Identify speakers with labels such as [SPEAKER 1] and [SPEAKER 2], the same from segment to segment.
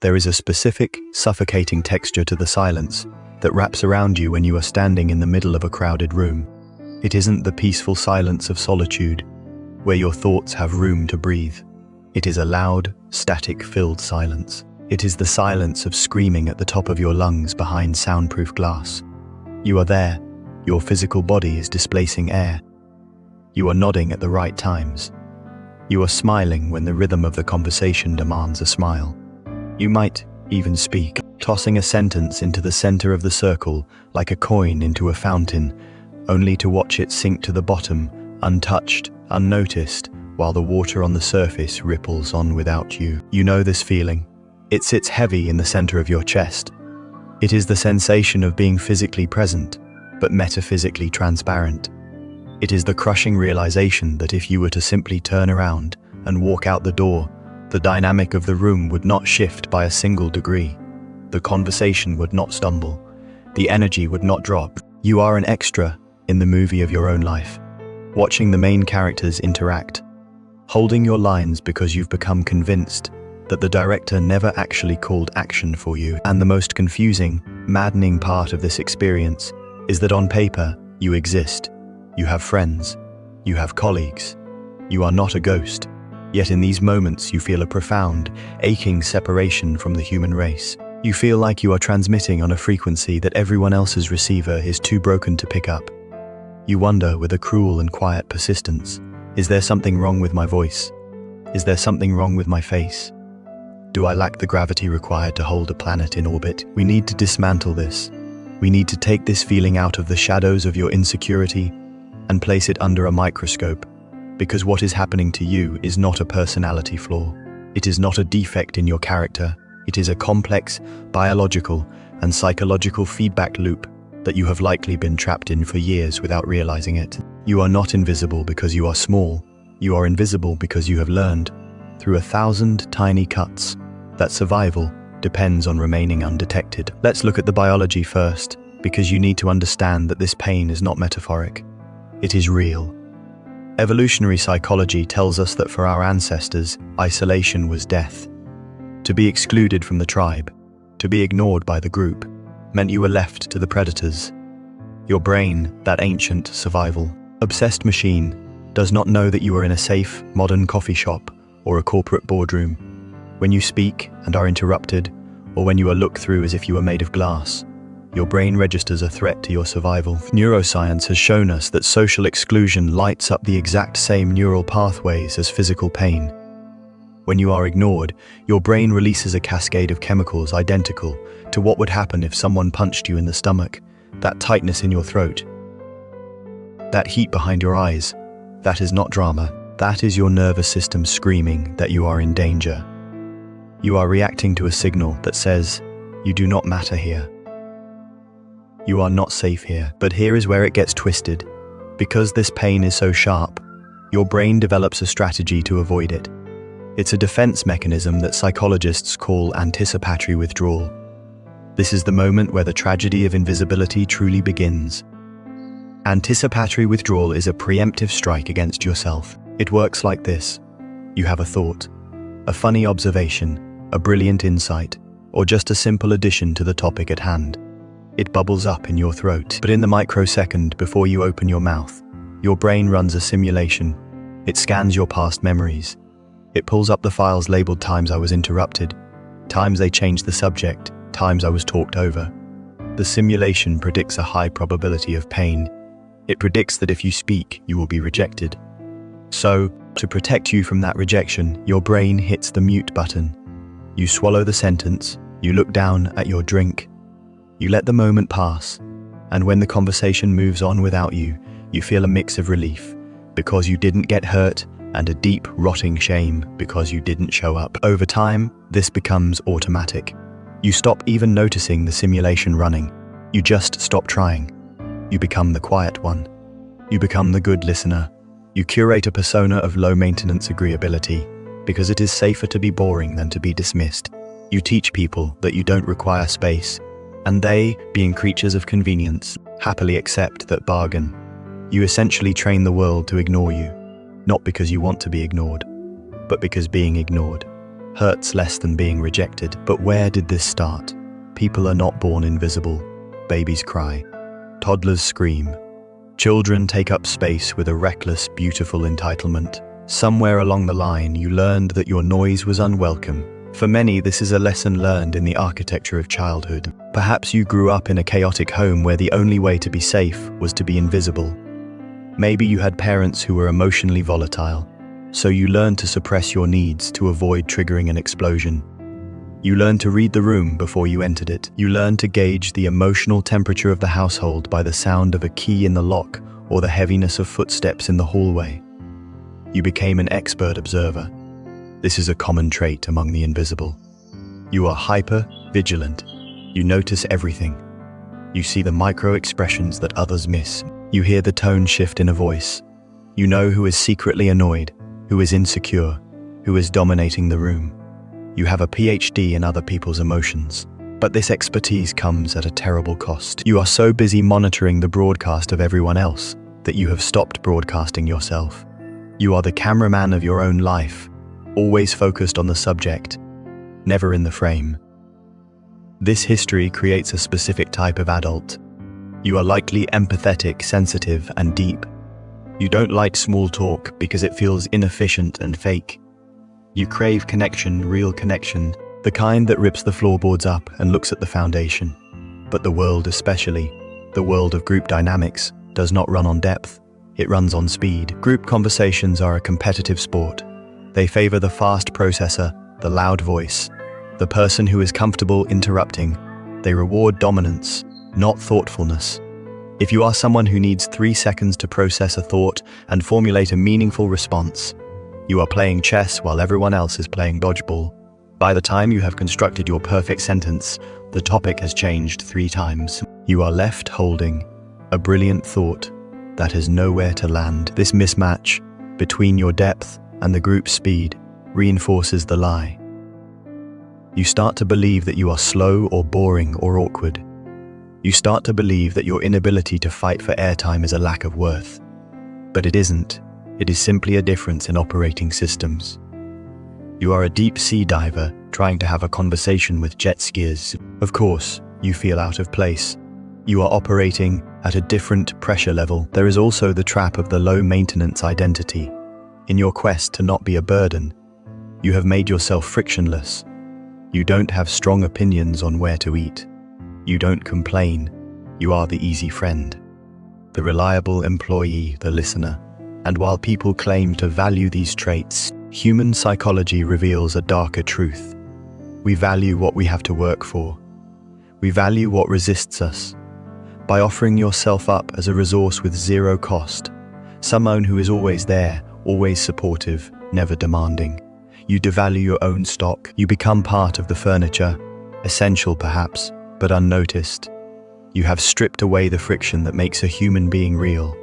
[SPEAKER 1] There is a specific, suffocating texture to the silence that wraps around you when you are standing in the middle of a crowded room. It isn't the peaceful silence of solitude, where your thoughts have room to breathe. It is a loud, static-filled silence. It is the silence of screaming at the top of your lungs behind soundproof glass. You are there. Your physical body is displacing air. You are nodding at the right times. You are smiling when the rhythm of the conversation demands a smile. You might even speak, tossing a sentence into the center of the circle like a coin into a fountain, only to watch it sink to the bottom, untouched, unnoticed, while the water on the surface ripples on without you. You know this feeling. It sits heavy in the center of your chest. It is the sensation of being physically present, but metaphysically transparent. It is the crushing realization that if you were to simply turn around and walk out the door, the dynamic of the room would not shift by a single degree. The conversation would not stumble. The energy would not drop. You are an extra in the movie of your own life, watching the main characters interact, holding your lines because you've become convinced that the director never actually called action for you. And the most confusing, maddening part of this experience is that on paper, you exist. You have friends. You have colleagues. You are not a ghost. Yet in these moments, you feel a profound, aching separation from the human race. You feel like you are transmitting on a frequency that everyone else's receiver is too broken to pick up. You wonder with a cruel and quiet persistence, is there something wrong with my voice? Is there something wrong with my face? Do I lack the gravity required to hold a planet in orbit? We need to dismantle this. We need to take this feeling out of the shadows of your insecurity and place it under a microscope, because what is happening to you is not a personality flaw. It is not a defect in your character. It is a complex, biological, and psychological feedback loop that you have likely been trapped in for years without realizing it. You are not invisible because you are small. You are invisible because you have learned, through 1,000 tiny cuts, that survival depends on remaining undetected. Let's look at the biology first, because you need to understand that this pain is not metaphoric. It is real. Evolutionary psychology tells us that for our ancestors, isolation was death. To be excluded from the tribe, to be ignored by the group, meant you were left to the predators. Your brain, that ancient survival, obsessed machine, does not know that you are in a safe, modern coffee shop or a corporate boardroom. When you speak and are interrupted, or when you are looked through as if you were made of glass, your brain registers a threat to your survival. Neuroscience has shown us that social exclusion lights up the exact same neural pathways as physical pain. When you are ignored, your brain releases a cascade of chemicals identical to what would happen if someone punched you in the stomach. That tightness in your throat, that heat behind your eyes, that is not drama. That is your nervous system screaming that you are in danger. You are reacting to a signal that says, you do not matter here. You are not safe here. But here is where it gets twisted. Because this pain is so sharp, your brain develops a strategy to avoid it. It's a defense mechanism that psychologists call anticipatory withdrawal. This is the moment where the tragedy of invisibility truly begins. Anticipatory withdrawal is a preemptive strike against yourself. It works like this. You have a thought, a funny observation, a brilliant insight, or just a simple addition to the topic at hand. It bubbles up in your throat, but in the microsecond before you open your mouth, your brain runs a simulation. It scans your past memories. It pulls up the files labeled times I was interrupted, times they changed the subject, times I was talked over. The simulation predicts a high probability of pain. It predicts that if you speak, you will be rejected. So, to protect you from that rejection, your brain hits the mute button. You swallow the sentence, you look down at your drink, you let the moment pass, and when the conversation moves on without you, you feel a mix of relief, because you didn't get hurt, and a deep, rotting shame because you didn't show up. Over time, this becomes automatic. You stop even noticing the simulation running. You just stop trying. You become the quiet one. You become the good listener. You curate a persona of low-maintenance agreeability, because it is safer to be boring than to be dismissed. You teach people that you don't require space, and they, being creatures of convenience, happily accept that bargain. You essentially train the world to ignore you, not because you want to be ignored, but because being ignored hurts less than being rejected. But where did this start? People are not born invisible. Babies cry. Toddlers scream. Children take up space with a reckless, beautiful entitlement. Somewhere along the line, you learned that your noise was unwelcome. For many, this is a lesson learned in the architecture of childhood. Perhaps you grew up in a chaotic home where the only way to be safe was to be invisible. Maybe you had parents who were emotionally volatile, so you learned to suppress your needs to avoid triggering an explosion. You learned to read the room before you entered it. You learned to gauge the emotional temperature of the household by the sound of a key in the lock or the heaviness of footsteps in the hallway. You became an expert observer. This is a common trait among the invisible. You are hyper-vigilant. You notice everything. You see the micro-expressions that others miss. You hear the tone shift in a voice. You know who is secretly annoyed, who is insecure, who is dominating the room. You have a PhD in other people's emotions. But this expertise comes at a terrible cost. You are so busy monitoring the broadcast of everyone else that you have stopped broadcasting yourself. You are the cameraman of your own life, always focused on the subject, never in the frame. This history creates a specific type of adult. You are likely empathetic, sensitive, and deep. You don't like small talk because it feels inefficient and fake. You crave connection, real connection, the kind that rips the floorboards up and looks at the foundation. But the world, especially the world of group dynamics, does not run on depth. It runs on speed. Group conversations are a competitive sport. They favor the fast processor, the loud voice, the person who is comfortable interrupting. They reward dominance, not thoughtfulness. If you are someone who needs 3 seconds to process a thought and formulate a meaningful response, you are playing chess while everyone else is playing dodgeball. By the time you have constructed your perfect sentence, the topic has changed 3 times. You are left holding a brilliant thought that has nowhere to land. This mismatch between your depth and the group's speed reinforces the lie. You start to believe that you are slow or boring or awkward. You start to believe that your inability to fight for airtime is a lack of worth. But it isn't. It is simply a difference in operating systems. You are a deep-sea diver trying to have a conversation with jet skiers. Of course, you feel out of place. You are operating at a different pressure level. There is also the trap of the low-maintenance identity. In your quest to not be a burden, you have made yourself frictionless. You don't have strong opinions on where to eat. You don't complain. You are the easy friend, the reliable employee, the listener. And while people claim to value these traits, human psychology reveals a darker truth. We value what we have to work for. We value what resists us. By offering yourself up as a resource with zero cost, someone who is always there, always supportive, never demanding, you devalue your own stock. You become part of the furniture, essential perhaps, but unnoticed. You have stripped away the friction that makes a human being real.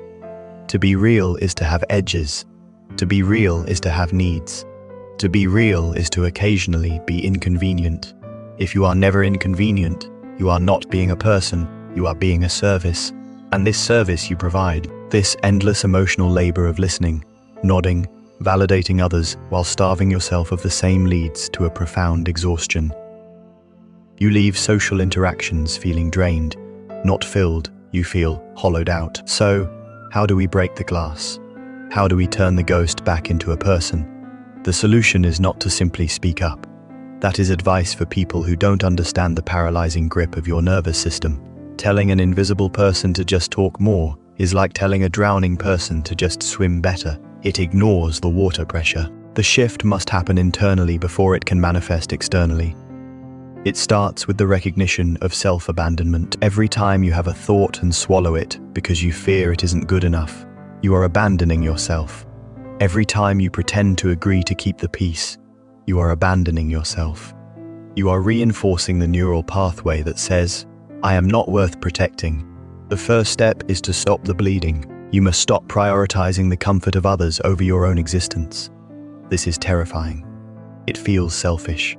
[SPEAKER 1] To be real is to have edges. To be real is to have needs. To be real is to occasionally be inconvenient. If you are never inconvenient, you are not being a person, you are being a service. And this service you provide, this endless emotional labor of listening, nodding, validating others while starving yourself of the same leads to a profound exhaustion. You leave social interactions feeling drained, not filled. You feel hollowed out. So, how do we break the glass? How do we turn the ghost back into a person? The solution is not to simply speak up. That is advice for people who don't understand the paralyzing grip of your nervous system. Telling an invisible person to just talk more is like telling a drowning person to just swim better. It ignores the water pressure. The shift must happen internally before it can manifest externally. It starts with the recognition of self-abandonment. Every time you have a thought and swallow it because you fear it isn't good enough, you are abandoning yourself. Every time you pretend to agree to keep the peace, you are abandoning yourself. You are reinforcing the neural pathway that says, I am not worth protecting. The first step is to stop the bleeding. You must stop prioritizing the comfort of others over your own existence. This is terrifying. It feels selfish.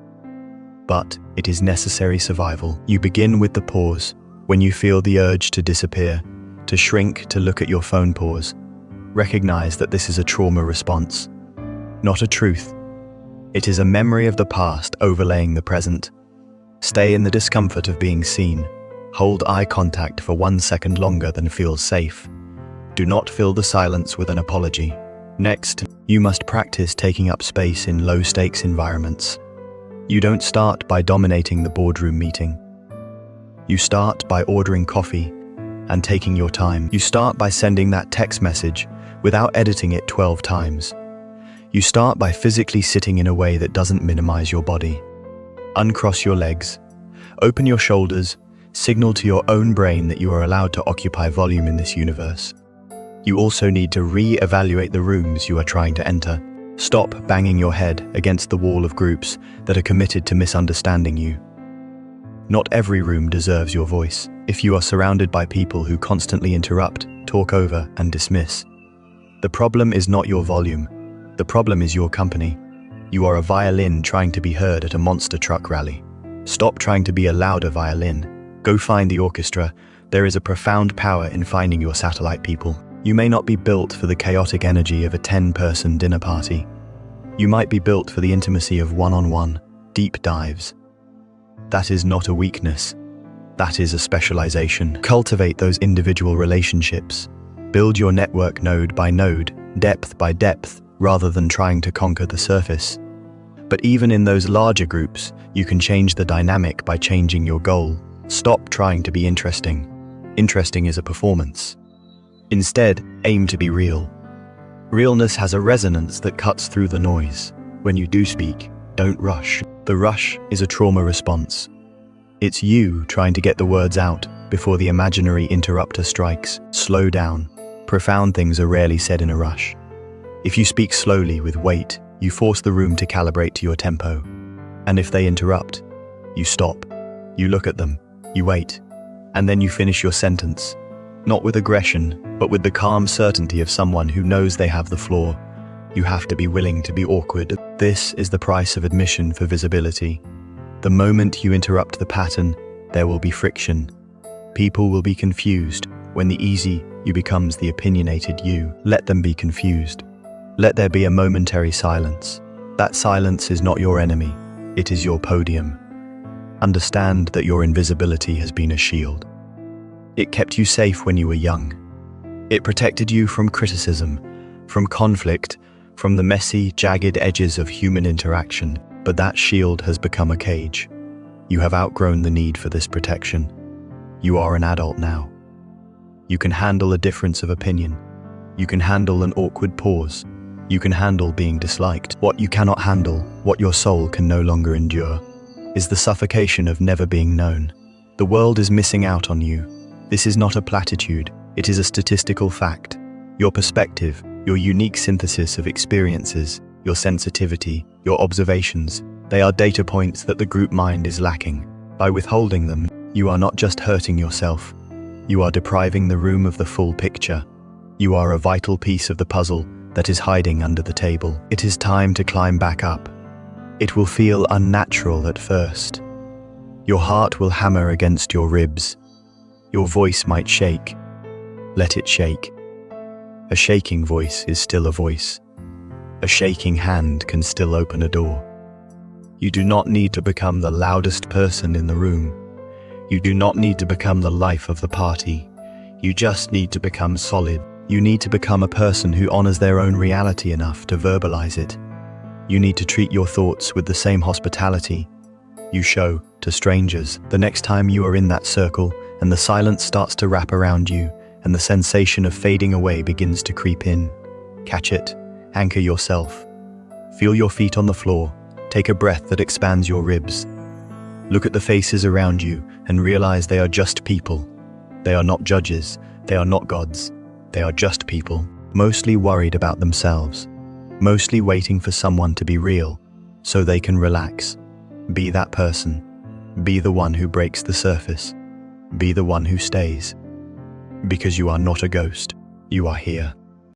[SPEAKER 1] But it is necessary survival. You begin with the pause. When you feel the urge to disappear, to shrink, to look at your phone, pause. Recognize that this is a trauma response, not a truth. It is a memory of the past overlaying the present. Stay in the discomfort of being seen. Hold eye contact for 1 second longer than feels safe. Do not fill the silence with an apology. Next, you must practice taking up space in low-stakes environments. You don't start by dominating the boardroom meeting. You start by ordering coffee and taking your time. You start by sending that text message without editing it 12 times. You start by physically sitting in a way that doesn't minimize your body. Uncross your legs, open your shoulders, signal to your own brain that you are allowed to occupy volume in this universe. You also need to re-evaluate the rooms you are trying to enter. Stop banging your head against the wall of groups that are committed to misunderstanding you. Not every room deserves your voice. If you are surrounded by people who constantly interrupt, talk over, and dismiss, the problem is not your volume. The problem is your company. You are a violin trying to be heard at a monster truck rally. Stop trying to be a louder violin. Go find the orchestra. There is a profound power in finding your satellite people. You may not be built for the chaotic energy of a 10-person dinner party. You might be built for the intimacy of one-on-one, deep dives. That is not a weakness. That is a specialization. Cultivate those individual relationships. Build your network node by node, depth by depth, rather than trying to conquer the surface. But even in those larger groups, you can change the dynamic by changing your goal. Stop trying to be interesting. Interesting is a performance. Instead, aim to be real. Realness has a resonance that cuts through the noise. When you do speak, don't rush. The rush is a trauma response. It's you trying to get the words out before the imaginary interrupter strikes. Slow down. Profound things are rarely said in a rush. If you speak slowly with weight, you force the room to calibrate to your tempo. And if they interrupt, you stop. You look at them, you wait, and then you finish your sentence. Not with aggression, but with the calm certainty of someone who knows they have the floor. You have to be willing to be awkward. This is the price of admission for visibility. The moment you interrupt the pattern, there will be friction. People will be confused. When the easy you becomes the opinionated you. Let them be confused. Let there be a momentary silence. That silence is not your enemy. It is your podium. Understand that your invisibility has been a shield. It kept you safe when you were young. It protected you from criticism, from conflict, from the messy, jagged edges of human interaction. But that shield has become a cage. You have outgrown the need for this protection. You are an adult now. You can handle a difference of opinion. You can handle an awkward pause. You can handle being disliked. What you cannot handle, what your soul can no longer endure, is the suffocation of never being known. The world is missing out on you. This is not a platitude, it is a statistical fact. Your perspective, your unique synthesis of experiences, your sensitivity, your observations, they are data points that the group mind is lacking. By withholding them, you are not just hurting yourself, you are depriving the room of the full picture. You are a vital piece of the puzzle that is hiding under the table. It is time to climb back up. It will feel unnatural at first. Your heart will hammer against your ribs. Your voice might shake. Let it shake. A shaking voice is still a voice. A shaking hand can still open a door. You do not need to become the loudest person in the room. You do not need to become the life of the party. You just need to become solid. You need to become a person who honors their own reality enough to verbalize it. You need to treat your thoughts with the same hospitality you show to strangers. The next time you are in that circle and the silence starts to wrap around you and the sensation of fading away begins to creep in, catch it, anchor yourself. Feel your feet on the floor. Take a breath that expands your ribs. Look at the faces around you and realize they are just people. They are not judges. They are not gods. They are just people, mostly worried about themselves, mostly waiting for someone to be real so they can relax. Be that person. Be the one who breaks the surface. Be the one who stays. Because you are not a ghost. You are here.